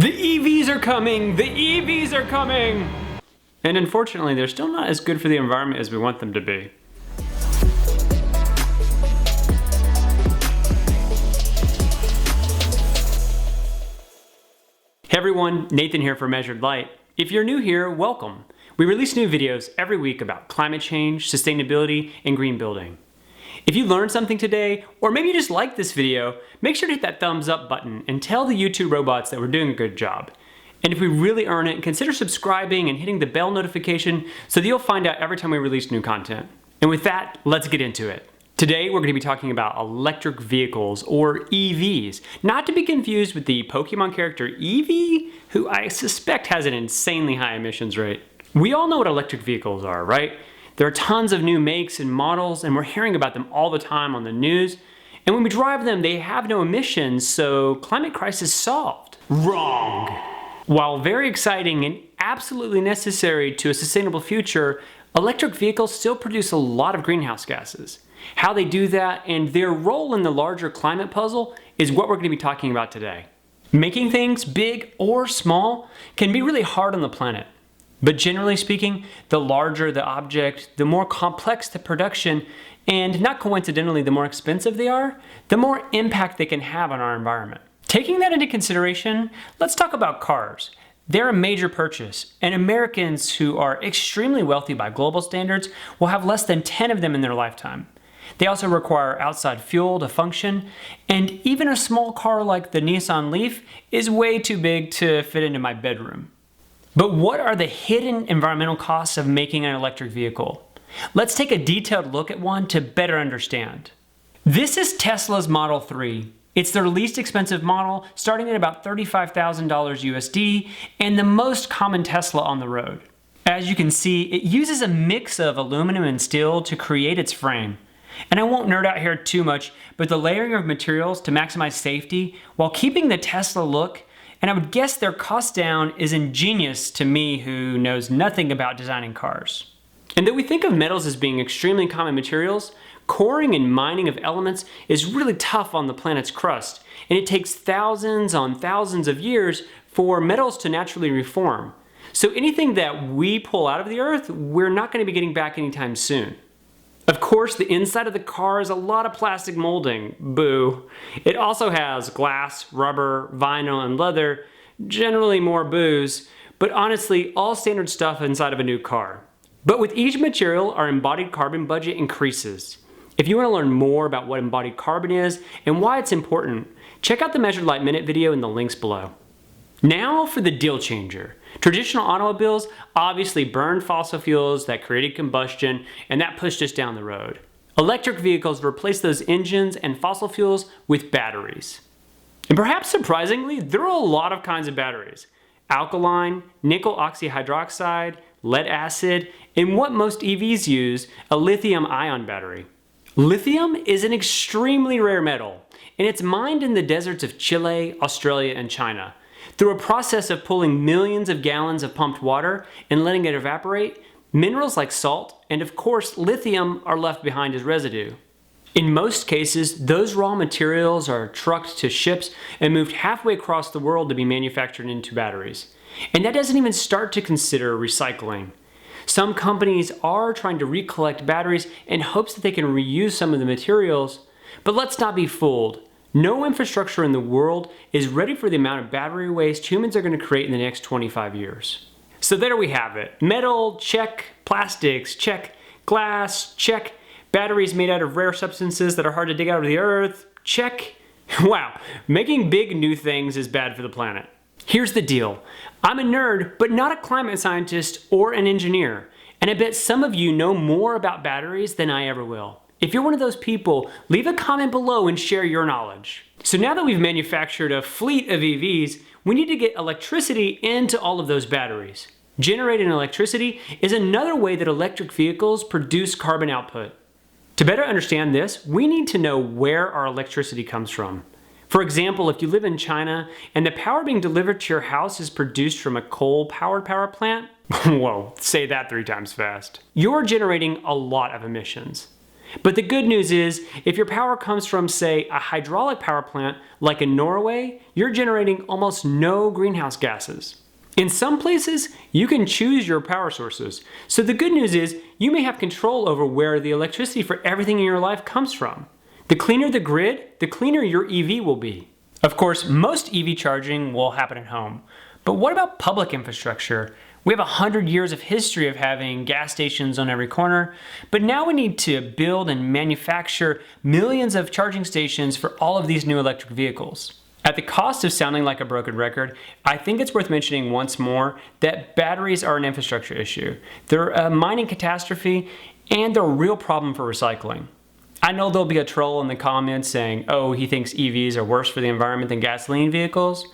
The EVs are coming! The EVs are coming! And unfortunately, they're still not as good for the environment as we want them to be. Hey everyone, Nathan here for Measured Light. If you're new here, welcome. We release new videos every week about climate change, sustainability, and green building. If you learned something today, or maybe you just liked this video, make sure to hit that thumbs up button and tell the YouTube robots that we're doing a good job. And if we really earn it, consider subscribing and hitting the bell notification so that you'll find out every time we release new content. And with that, let's get into it. Today we're going to be talking about electric vehicles, or EVs, not to be confused with the Pokemon character Eevee, who I suspect has an insanely high emissions rate. We all know what electric vehicles are, right? There are tons of new makes and models, and we're hearing about them all the time on the news. And when we drive them, they have no emissions, so climate crisis solved. Wrong! While very exciting and absolutely necessary to a sustainable future, electric vehicles still produce a lot of greenhouse gases. How they do that and their role in the larger climate puzzle is what we're going to be talking about today. Making things big or small can be really hard on the planet. But generally speaking, the larger the object, the more complex the production, and not coincidentally, the more expensive they are, the more impact they can have on our environment. Taking that into consideration, let's talk about cars. They're a major purchase, and Americans who are extremely wealthy by global standards will have less than 10 of them in their lifetime. They also require outside fuel to function, and even a small car like the Nissan Leaf is way too big to fit into my bedroom. But what are the hidden environmental costs of making an electric vehicle? Let's take a detailed look at one to better understand. This is Tesla's Model 3. It's their least expensive model, starting at about $35,000 USD, and the most common Tesla on the road. As you can see, it uses a mix of aluminum and steel to create its frame. And I won't nerd out here too much, but the layering of materials to maximize safety while keeping the Tesla look, and I would guess their cost down, is ingenious to me who knows nothing about designing cars. And though we think of metals as being extremely common materials, coring and mining of elements is really tough on the planet's crust, and it takes thousands on thousands of years for metals to naturally reform. So anything that we pull out of the earth, we're not going to be getting back anytime soon. Of course, the inside of the car is a lot of plastic molding. Boo. It also has glass, rubber, vinyl, and leather, generally more boos, but honestly, all standard stuff inside of a new car. But with each material, our embodied carbon budget increases. If you want to learn more about what embodied carbon is and why it's important, check out the Measured Light Minute video in the links below. Now for the deal changer. Traditional automobiles obviously burned fossil fuels that created combustion, and that pushed us down the road. Electric vehicles replace those engines and fossil fuels with batteries. And perhaps surprisingly, there are a lot of kinds of batteries. Alkaline, nickel oxyhydroxide, lead acid, and what most EVs use, a lithium ion battery. Lithium is an extremely rare metal, and it's mined in the deserts of Chile, Australia, and China. Through a process of pulling millions of gallons of pumped water and letting it evaporate, minerals like salt and of course lithium are left behind as residue. In most cases, those raw materials are trucked to ships and moved halfway across the world to be manufactured into batteries. And that doesn't even start to consider recycling. Some companies are trying to recollect batteries in hopes that they can reuse some of the materials, but let's not be fooled. No infrastructure in the world is ready for the amount of battery waste humans are going to create in the next 25 years. So there we have it. Metal, check. Plastics, check. Glass, check. Batteries made out of rare substances that are hard to dig out of the earth, check. Wow, making big new things is bad for the planet. Here's the deal. I'm a nerd, but not a climate scientist or an engineer. And I bet some of you know more about batteries than I ever will. If you're one of those people, leave a comment below and share your knowledge. So now that we've manufactured a fleet of EVs, we need to get electricity into all of those batteries. Generating electricity is another way that electric vehicles produce carbon output. To better understand this, we need to know where our electricity comes from. For example, if you live in China and the power being delivered to your house is produced from a coal-powered power plant, whoa, say that 3 times fast. You're generating a lot of emissions. But the good news is, if your power comes from, say, a hydraulic power plant like in Norway, you're generating almost no greenhouse gases. In some places, you can choose your power sources. So the good news is, you may have control over where the electricity for everything in your life comes from. The cleaner the grid, the cleaner your EV will be. Of course, most EV charging will happen at home. But what about public infrastructure? We have 100 years of history of having gas stations on every corner, but now we need to build and manufacture millions of charging stations for all of these new electric vehicles. At the cost of sounding like a broken record, I think it's worth mentioning once more that batteries are an infrastructure issue. They're a mining catastrophe, and they're a real problem for recycling. I know there'll be a troll in the comments saying, oh, he thinks EVs are worse for the environment than gasoline vehicles,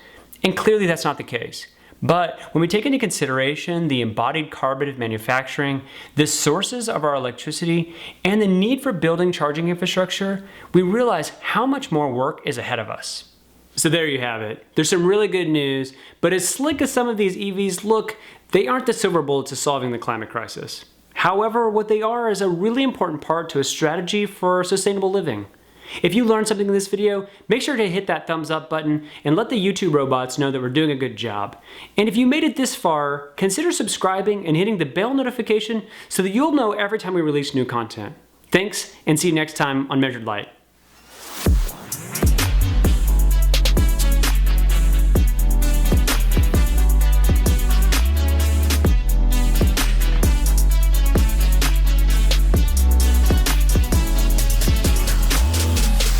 and clearly that's not the case. But when we take into consideration the embodied carbon of manufacturing, the sources of our electricity, and the need for building charging infrastructure, we realize how much more work is ahead of us. So there you have it. There's some really good news, but as slick as some of these EVs look, they aren't the silver bullet to solving the climate crisis. However, what they are is a really important part to a strategy for sustainable living. If you learned something in this video, make sure to hit that thumbs up button and let the YouTube robots know that we're doing a good job. And if you made it this far, consider subscribing and hitting the bell notification so that you'll know every time we release new content. Thanks, and see you next time on Measured Light.